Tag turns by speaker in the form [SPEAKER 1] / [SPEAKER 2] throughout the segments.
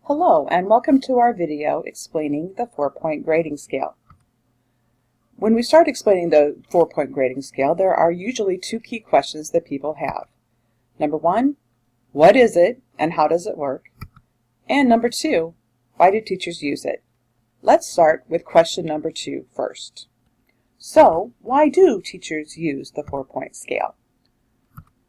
[SPEAKER 1] Hello and welcome to our video explaining the 4-point grading scale. When we start explaining the 4-point grading scale, there are usually two key questions that people have. Number one, what is it and how does it work? And number two, why do teachers use it? Let's start with question number two first. So, why do teachers use the 4-point scale?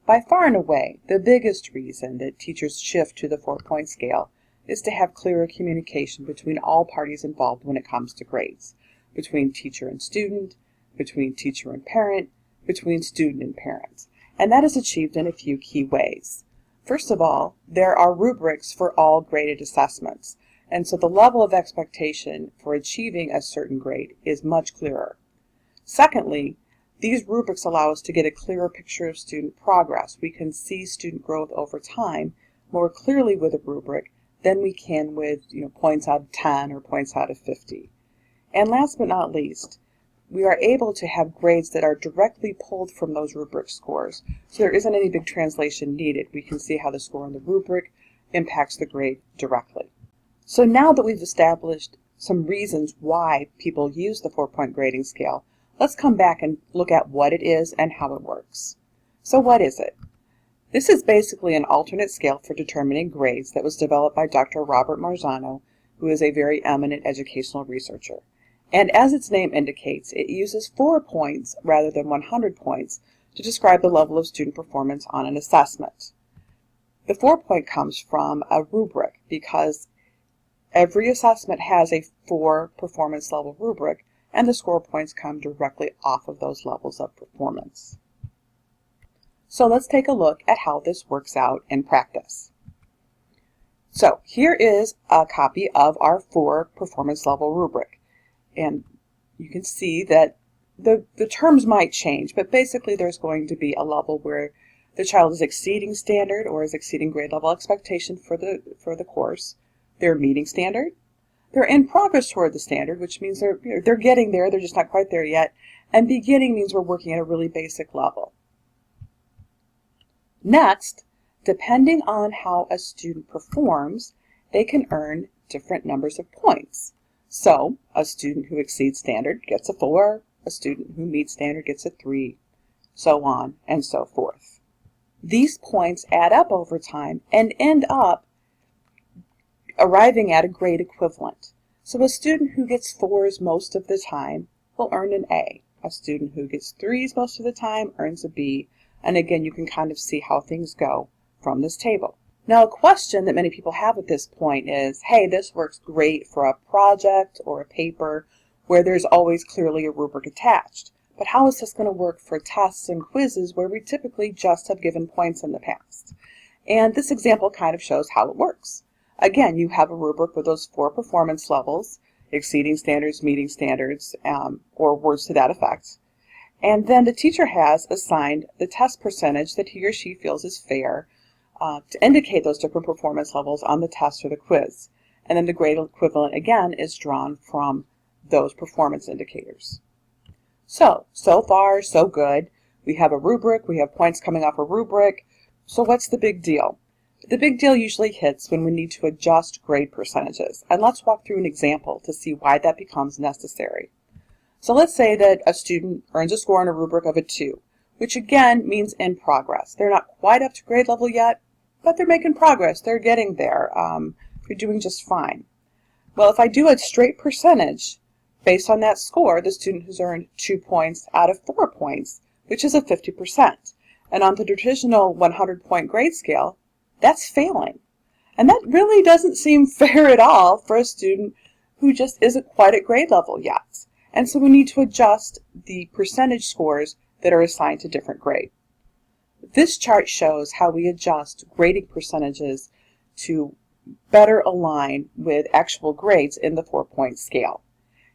[SPEAKER 1] By far and away, the biggest reason that teachers shift to the 4-point scale is to have clearer communication between all parties involved when it comes to grades, between teacher and student, between teacher and parent, between student and parents. And that is achieved in a few key ways. First of all, there are rubrics for all graded assessments, and so the level of expectation for achieving a certain grade is much clearer. Secondly, these rubrics allow us to get a clearer picture of student progress. We can see student growth over time more clearly with a rubric than we can with points out of 10 or points out of 50. And last but not least, we are able to have grades that are directly pulled from those rubric scores. So there isn't any big translation needed. We can see how the score in the rubric impacts the grade directly. So now that we've established some reasons why people use the 4-point grading scale, let's come back and look at what it is and how it works. So what is it? This is basically an alternate scale for determining grades that was developed by Dr. Robert Marzano, who is a very eminent educational researcher. And as its name indicates, it uses 4 points rather than 100 points to describe the level of student performance on an assessment. The 4-point comes from a rubric because every assessment has a 4 performance level rubric, and the score points come directly off of those levels of performance. So let's take a look at how this works out in practice. So here is a copy of our 4 performance level rubric. And you can see that the terms might change, but basically there's going to be a level where the child is exceeding standard or is exceeding grade level expectation for the course. They're meeting standard. They're in progress toward the standard, which means they're getting there, they're just not quite there yet. And beginning means we're working at a really basic level. Next, depending on how a student performs, they can earn different numbers of points. So, a student who exceeds standard gets a 4, a student who meets standard gets a 3, so on and so forth. These points add up over time and end up arriving at a grade equivalent. So a student who gets 4s most of the time will earn an A. A student who gets 3s most of the time earns a B. And again, you can kind of see how things go from this table. Now, a question that many people have at this point is, hey, this works great for a project or a paper where there's always clearly a rubric attached. But how is this going to work for tests and quizzes where we typically just have given points in the past? And this example kind of shows how it works. Again, you have a rubric with those 4 performance levels, exceeding standards, meeting standards, or words to that effect. And then the teacher has assigned the test percentage that he or she feels is fair to indicate those different performance levels on the test or the quiz. And then the grade equivalent, again, is drawn from those performance indicators. So far, so good. We have a rubric, we have points coming off a rubric. So what's the big deal? The big deal usually hits when we need to adjust grade percentages. And let's walk through an example to see why that becomes necessary. So let's say that a student earns a score on a rubric of a 2, which again means in progress. They're not quite up to grade level yet, but they're making progress. They're getting there. They're doing just fine. Well, if I do a straight percentage based on that score, the student has earned 2 points out of 4 points, which is a 50%. And on the traditional 100-point grade scale, that's failing. And that really doesn't seem fair at all for a student who just isn't quite at grade level yet. And so we need to adjust the percentage scores that are assigned to different grade. This chart shows how we adjust grading percentages to better align with actual grades in the 4-point scale.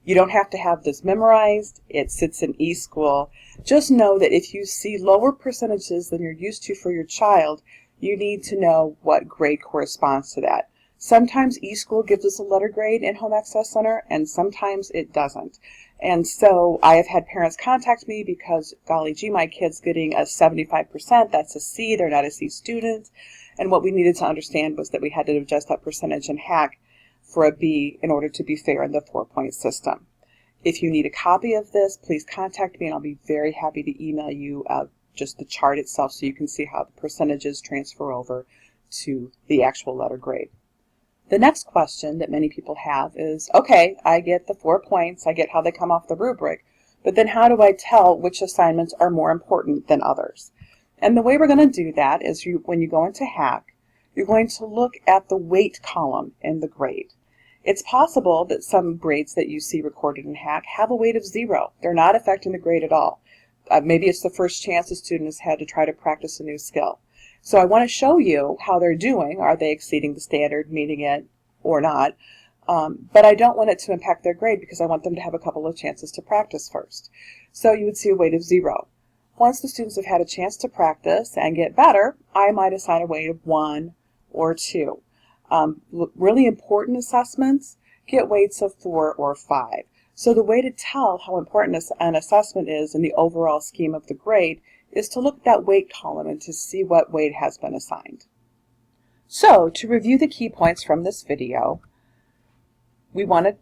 [SPEAKER 1] You don't have to have this memorized. It sits in eSchool. Just know that if you see lower percentages than you're used to for your child, you need to know what grade corresponds to that. Sometimes eSchool gives us a letter grade in Home Access Center, and sometimes it doesn't. And so I have had parents contact me because, golly gee, my kid's getting a 75%. That's a C. They're not a C student. And what we needed to understand was that we had to adjust that percentage in HACC for a B in order to be fair in the 4-point system. If you need a copy of this, please contact me and I'll be very happy to email you just the chart itself so you can see how the percentages transfer over to the actual letter grade. The next question that many people have is, okay, I get the 4 points, I get how they come off the rubric, but then how do I tell which assignments are more important than others? And the way we're going to do that is when you go into HACC, you're going to look at the weight column in the grade. It's possible that some grades that you see recorded in HACC have a weight of 0. They're not affecting the grade at all. Maybe it's the first chance a student has had to try to practice a new skill. So I want to show you how they're doing. Are they exceeding the standard, meeting it, or not? But I don't want it to impact their grade because I want them to have a couple of chances to practice first. So you would see a weight of 0. Once the students have had a chance to practice and get better, I might assign a weight of 1 or 2. Really important assessments get weights of 4 or 5. So the way to tell how important an assessment is in the overall scheme of the grade is to look at that weight column and to see what weight has been assigned. So to review the key points from this video, we want to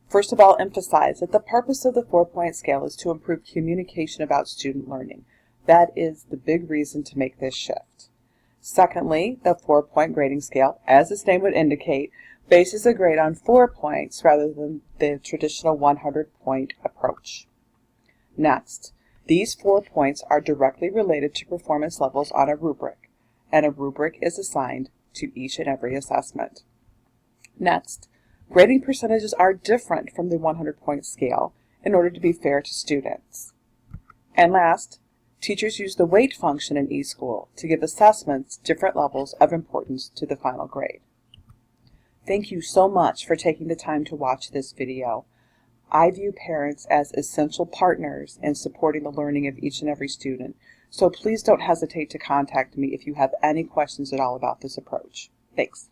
[SPEAKER 1] first of all emphasize that the purpose of the 4-point scale is to improve communication about student learning. That is the big reason to make this shift. Secondly, the 4-point grading scale, as its name would indicate, bases a grade on 4 points rather than the traditional 100-point approach. Next, these 4 points are directly related to performance levels on a rubric, and a rubric is assigned to each and every assessment. Next, grading percentages are different from the 100-point scale in order to be fair to students. And last, teachers use the weight function in eSchool to give assessments different levels of importance to the final grade. Thank you so much for taking the time to watch this video. I view parents as essential partners in supporting the learning of each and every student, so please don't hesitate to contact me if you have any questions at all about this approach. Thanks.